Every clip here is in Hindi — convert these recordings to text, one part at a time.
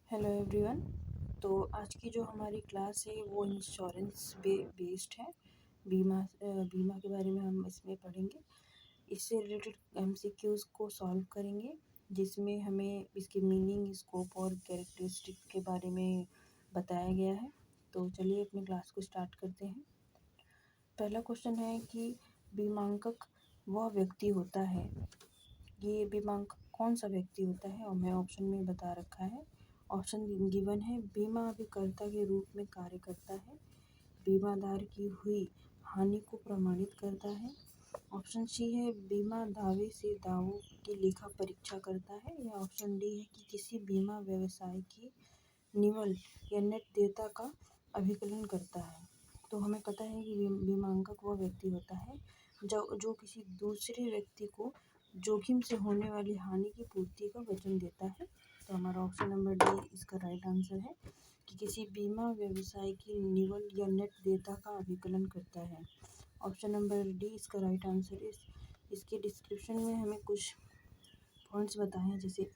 Hello everyone. तो आज की जो हमारी क्लास है वो इंश्योरेंस बेस्ड है। बीमा के बारे में हम इसमें पढ़ेंगे। इससे रिलेटेड एमसीक्यूज़ को सॉल्व करेंगे, जिसमें हमें इसकी मीनिंग, स्कोप और कैरेक्टरिस्टिक के बारे में बताया गया है। तो चलिए अपनी क्लास को स्टार्ट करते हैं। पहला क्वेश्चन है कि बीमांकक वह व्यक्ति होता है। ये बीमांकक कौन सा व्यक्ति होता है, और मैं ऑप्शन में बता रखा है। ऑप्शन गिवन है, बीमा अभिकर्ता के रूप में कार्य करता है, बीमादार की हुई हानि को प्रमाणित करता है। ऑप्शन सी है, बीमा दावे से दावों की लेखा परीक्षा करता है। या ऑप्शन डी है कि किसी बीमा व्यवसाय की निवल या नेट देयता का अभिकलन करता है। तो हमें पता है कि बीमांकक वह व्यक्ति होता है जो किसी दूसरे व्यक्ति को जोखिम से होने वाली हानि की पूर्ति का वचन देता है। तो हमारा ऑप्शन नंबर डी इसका राइट आंसर है कि किसी बीमा व्यवसाय की निवल या नेट देयता का अभिकलन करता है। ऑप्शन नंबर डी इसका राइट आंसर है। इसके डिस्क्रिप्शन में हमें कुछ पॉइंट्स बताए हैं, जैसे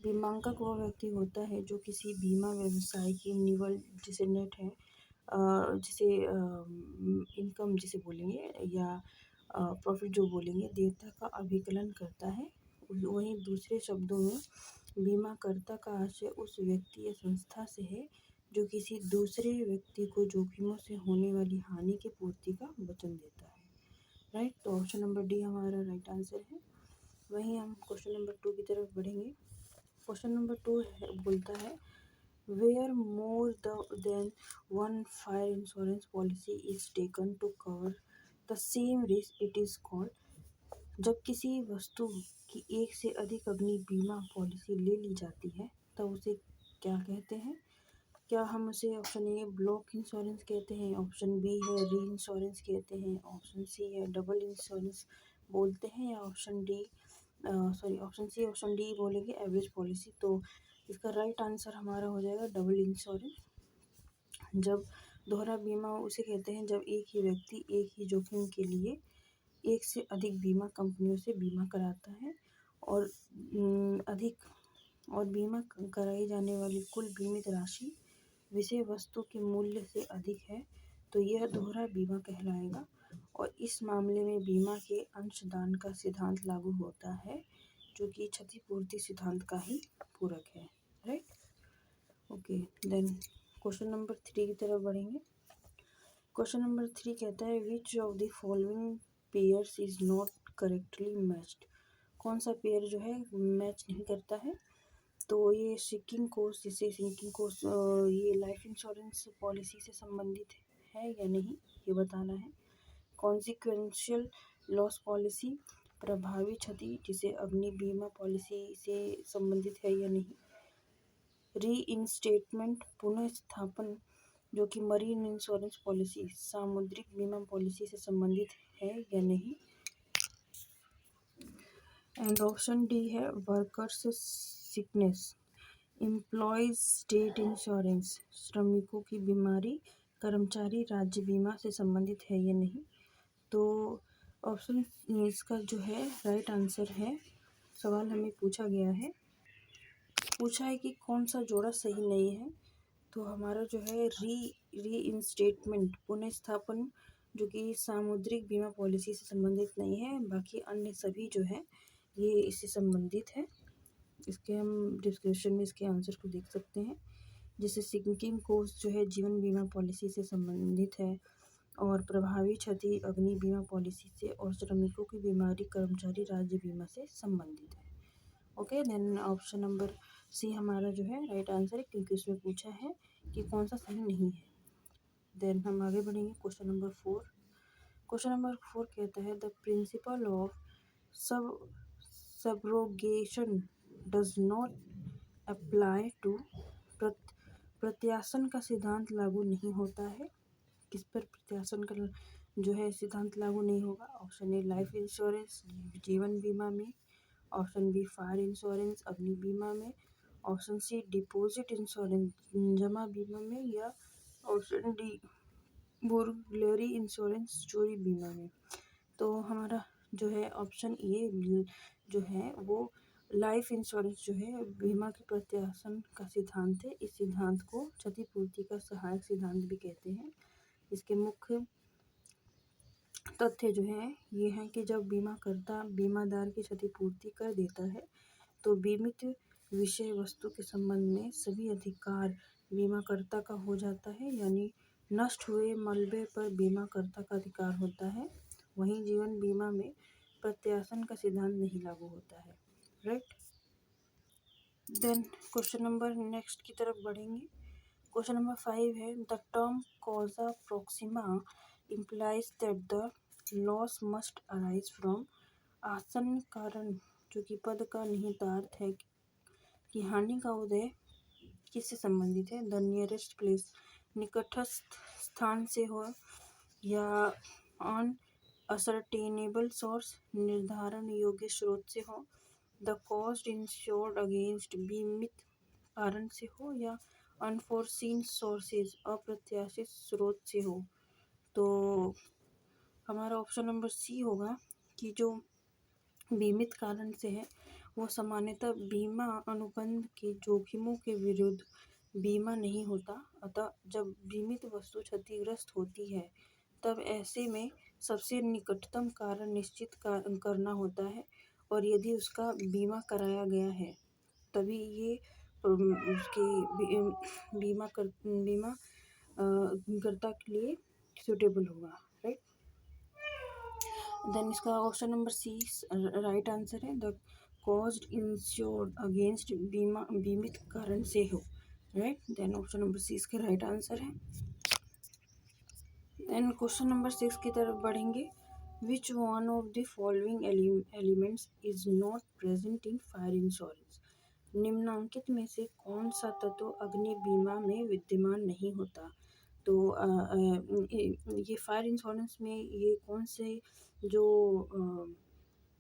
बीमांकक वह व्यक्ति होता है जो किसी बीमा व्यवसाय की निवल, जिसे नेट है, जिसे इनकम जिसे बोलेंगे, या प्रॉफिट जो बोलेंगे, देयता का अभिकलन करता है। वहीं दूसरे शब्दों में बीमाकर्ता का आशय उस व्यक्ति या संस्था से है जो किसी दूसरे व्यक्ति को जोखिमों से होने वाली हानि की पूर्ति का वचन देता है। राइट, तो ऑप्शन नंबर डी हमारा राइट आंसर है। वहीं हम क्वेश्चन नंबर 2 की तरफ बढ़ेंगे। क्वेश्चन नंबर 2 बोलता है, where more than one fire insurance policy is taken to cover the same risk it is called. जब किसी वस्तु की एक से अधिक अग्नि बीमा पॉलिसी ले ली जाती है तब उसे क्या कहते हैं? क्या हम उसे ऑप्शन ए ब्लॉक इंश्योरेंस कहते हैं, ऑप्शन बी है री इंश्योरेंस कहते हैं, ऑप्शन सी है डबल इंश्योरेंस बोलते हैं, या ऑप्शन सी ऑप्शन डी बोलेंगे एवरेज पॉलिसी। तो इसका राइट आंसर हमारा हो जाएगा डबल इंश्योरेंस। जब दोहरा बीमा उसे कहते हैं जब एक ही व्यक्ति एक ही जोखिम के लिए एक से अधिक बीमा कंपनियों से बीमा कराता है और बीमा कराई जाने वाली कुल बीमित राशि विषय वस्तु के मूल्य से अधिक है तो यह दोहरा बीमा कहलाएगा। और इस मामले में बीमा के अंशदान का सिद्धांत लागू होता है, जो कि क्षतिपूर्ति सिद्धांत का ही पूरक है। Right, okay. Then question number 3 की तरफ बढ़ेंगे। क्वेश्चन नंबर 3 कहता है, which of the following pairs is not correctly matched. कौन सा पेयर जो है मैच नहीं करता है? तो ये सिंकिंग कोस्ट, जिसे सिंकिंग कोस्ट ये लाइफ इंश्योरेंस पॉलिसी से संबंधित है या नहीं, ये बताना है। कॉन्सिक्वेंशियल लॉस पॉलिसी, प्रभावी क्षति, जिसे अग्नि बीमा पॉलिसी से संबंधित है या नहीं। री इंस्टेटमेंट, पुनः स्थापन, जो कि मरीन इंश्योरेंस पॉलिसी, सामुद्रिक बीमा पॉलिसी से संबंधित है या नहीं। एंड ऑप्शन डी है workers sickness, employees state insurance, श्रमिकों की बीमारी, कर्मचारी राज्य बीमा से संबंधित है या नहीं। तो ऑप्शन इसका जो है राइट आंसर है। सवाल हमें पूछा है कि कौन सा जोड़ा सही नहीं है। तो हमारा जो है री इंस्टेटमेंट, पुनः स्थापन, जो कि सामुद्रिक बीमा पॉलिसी से संबंधित नहीं है, बाकी अन्य सभी जो है ये इससे संबंधित है। इसके हम डिस्क्रिप्शन में इसके आंसर को देख सकते हैं। जैसे सिंकिंग कोस्ट जो है जीवन बीमा पॉलिसी से संबंधित है, और प्रभावी क्षति अग्नि बीमा पॉलिसी से, और श्रमिकों की बीमारी कर्मचारी राज्य बीमा से संबंधित है। Okay, then option number C हमारा जो है राइट आंसर है, क्योंकि उसमें पूछा है कि कौन सा सही नहीं है। देन हम आगे बढ़ेंगे क्वेश्चन नंबर 4। क्वेश्चन नंबर 4 कहता है, the principle of subrogation does not apply to. प्रत्यासन का सिद्धांत लागू नहीं होता है। किस पर प्रत्यासन का जो है सिद्धांत लागू नहीं होगा? ऑप्शन ए लाइफ इंश्योरेंस, जीवन बीमा में, ऑप्शन बी फायर इंश्योरेंस, अग्नि बीमा में, ऑप्शन सी डिपॉजिट इंश्योरेंस, जमा बीमा में, या ऑप्शन डी बुर्गलरी इंश्योरेंस, चोरी बीमा में। तो हमारा जो है ऑप्शन ए जो है वो लाइफ इंश्योरेंस जो है बीमा के प्रत्यासन का सिद्धांत है। इस सिद्धांत को क्षतिपूर्ति का सहायक सिद्धांत भी कहते हैं। इसके मुख्य तथ्य जो है ये हैं कि जब बीमाकर्ता बीमादार की क्षतिपूर्ति कर देता है तो बीमित विषय वस्तु के संबंध में सभी अधिकार बीमाकर्ता का हो जाता है, यानी नष्ट हुए मलबे पर बीमाकर्ता का अधिकार होता है। वहीं जीवन बीमा में प्रत्यासन का सिद्धांत नहीं लागू होता है। Right. Then question number next की तरफ बढ़ेंगे। क्वेश्चन नंबर 5 है the term causa proxima implies that the loss must arise from आसन्न कारण, जो कि पद का निहितार्थ है कि हानि का उदय किससे संबंधित है। द नियरेस्ट प्लेस, निकटस्थ स्थान से हो या ऑन असरटेनेबल सोर्स, निर्धारण योग्य स्रोत से हो। द कॉस्ट इंश्योर्ड अगेंस्ट, बीमित कारण से हो या अनफोर्सीन सोर्सेज, अप्रत्याशित स्रोत से हो। तो हमारा ऑप्शन नंबर सी होगा कि जो बीमित कारण से है वो सामान्यतः बीमा अनुबंध के जोखिमों के विरुद्ध बीमा नहीं होता। अतः जब बीमित वस्तु क्षतिग्रस्त होती है तब ऐसे में सबसे निकटतम कारण निश्चित करना होता है, और यदि उसका बीमा कराया गया है तभी ये उसके बीमा कर्ता के लिए सूटेबल होगा। राइट। देन इसका option number C right answer है। द कॉस्ट इंश्योर्ड अगेंस्ट, बीमित कारण से हो। Right. Then option number C इसका राइट आंसर है। देन क्वेश्चन नंबर 6 की तरफ बढ़ेंगे। Which one of the following elements is not present in fire insurance, निम्नांकित में से कौन सा तत्व अग्नि बीमा में विद्यमान नहीं होता। तो ये फायर इंश्योरेंस में ये कौन से जो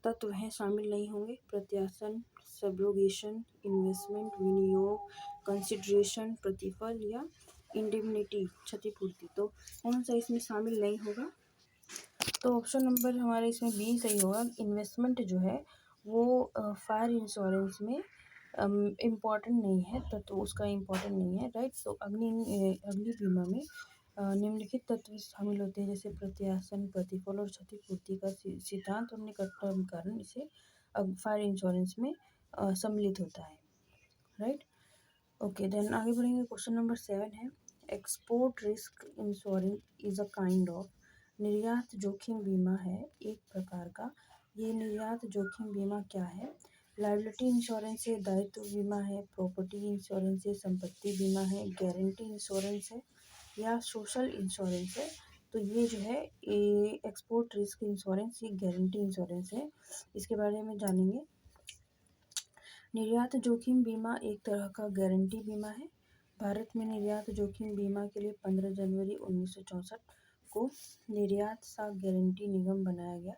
तत्व हैं शामिल नहीं होंगे। प्रत्यासन, सब्रोगेशन, इन्वेस्टमेंट, विनियोग, कंसिडरेशन, प्रतिफल या इंडेमनिटी, क्षतिपूर्ति। तो कौन सा इसमें शामिल नहीं होगा। तो ऑप्शन नंबर हमारे इसमें बी सही होगा। इन्वेस्टमेंट जो है वो फायर इंश्योरेंस में इम्पॉर्टेंट नहीं है, तो उसका इम्पॉर्टेंट नहीं है। राइट। तो अग्नि बीमा में निम्नलिखित तत्व शामिल होते हैं, जैसे प्रत्यासन, प्रतिफल और क्षतिपूर्ति का सिद्धांत और निकटतम कारण इसे फायर इंश्योरेंस में सम्मिलित होता है। राइट। ओके। देन आगे बढ़ेंगे। क्वेश्चन नंबर 7 है export risk insurance is a kind of, निर्यात जोखिम बीमा है एक प्रकार का। ये निर्यात जोखिम बीमा क्या है। लायबिलिटी इंश्योरेंस है, दायित्व बीमा है, प्रॉपर्टी इंश्योरेंस है, संपत्ति बीमा है, गारंटी इंश्योरेंस है या सोशल इंश्योरेंस है। तो ये जो है एक्सपोर्ट रिस्क इंश्योरेंस ये गारंटी इंश्योरेंस है। इसके बारे में जानेंगे। निर्यात जोखिम बीमा एक तरह का गारंटी बीमा है। भारत में निर्यात जोखिम बीमा के लिए 15 जनवरी 1964 को निर्यात साख गारंटी निगम बनाया गया,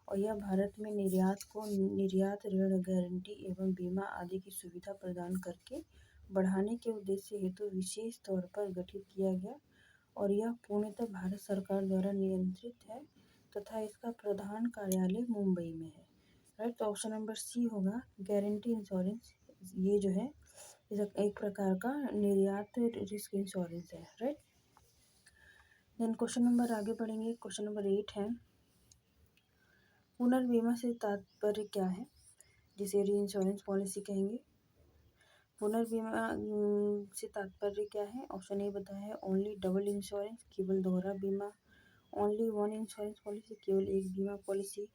और यह भारत में निर्यात को निर्यात ऋण गारंटी एवं बीमा आदि की सुविधा प्रदान करके बढ़ाने के उद्देश्य हेतु विशेष तौर पर गठित किया गया, और यह पूर्णतः भारत सरकार द्वारा नियंत्रित है तथा इसका प्रधान कार्यालय मुंबई में है। राइट। तो ऑप्शन नंबर सी होगा गारंटी इंश्योरेंस। ये जो है एक प्रकार का निर्यात रिस्क इंश्योरेंस है। राइट। देन क्वेश्चन नंबर आगे बढ़ेंगे। क्वेश्चन नंबर 8 है पुनर्बीमा से तात्पर्य क्या है, जिसे री इंश्योरेंस पॉलिसी कहेंगे। पुनर्बीमा से तात्पर्य क्या है। ऑप्शन ए बताया है ओनली डबल इंश्योरेंस, केवल दोहरा बीमा। ओनली वन इंश्योरेंस पॉलिसी, केवल एक बीमा policy.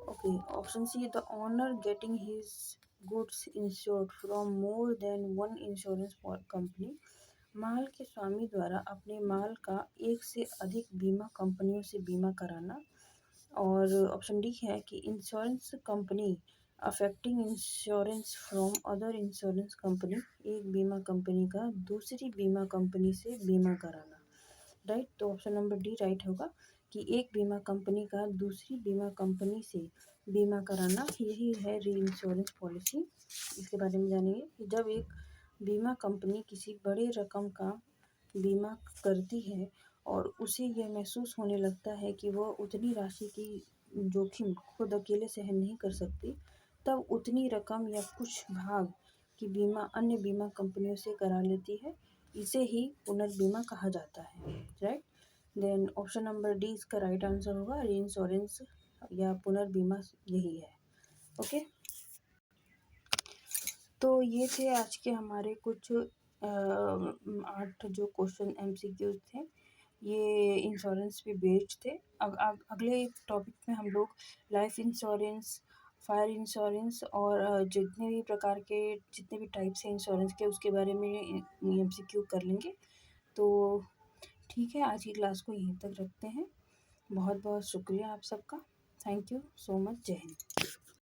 Okay. Option C the owner getting his goods insured from more than one insurance company, माल के स्वामी द्वारा अपने माल का एक से अधिक बीमा कंपनियों से बीमा कराना। और ऑप्शन डी है कि insurance company affecting insurance from other insurance company, एक बीमा कंपनी का दूसरी बीमा कंपनी से बीमा कराना। राइट। तो ऑप्शन नंबर डी राइट होगा कि एक बीमा कंपनी का दूसरी बीमा कंपनी से बीमा कराना, यही है री इंश्योरेंस पॉलिसी। इसके बारे में जानेंगे कि जब एक बीमा कंपनी किसी बड़े रकम का बीमा करती है और उसे यह महसूस होने लगता है कि वह उतनी राशि की जोखिम खुद अकेले सहन नहीं कर सकती, तब उतनी रकम या कुछ भाग की बीमा अन्य बीमा कंपनियों से करा लेती है। इसे ही पुनर्बीमा कहा जाता है, right. Then option number D इसका राइट आंसर होगा, री इंश्योरेंस या पुनर्बीमा यही है। ओके, तो ये थे आज के हमारे कुछ 8 जो क्वेश्चन एमसीक्यूज थे, ये इंश्योरेंस पे बेस्ड थे। अगले टॉपिक में हम लोग लाइफ इंश्योरेंस, फायर इंश्योरेंस और जितने भी टाइप्स हैं इंश्योरेंस के उसके बारे में एमसीक्यू कर लेंगे। तो ठीक है, आज की क्लास को यहीं तक रखते हैं। बहुत बहुत शुक्रिया आप सबका। Thank you so much. जय हिंद।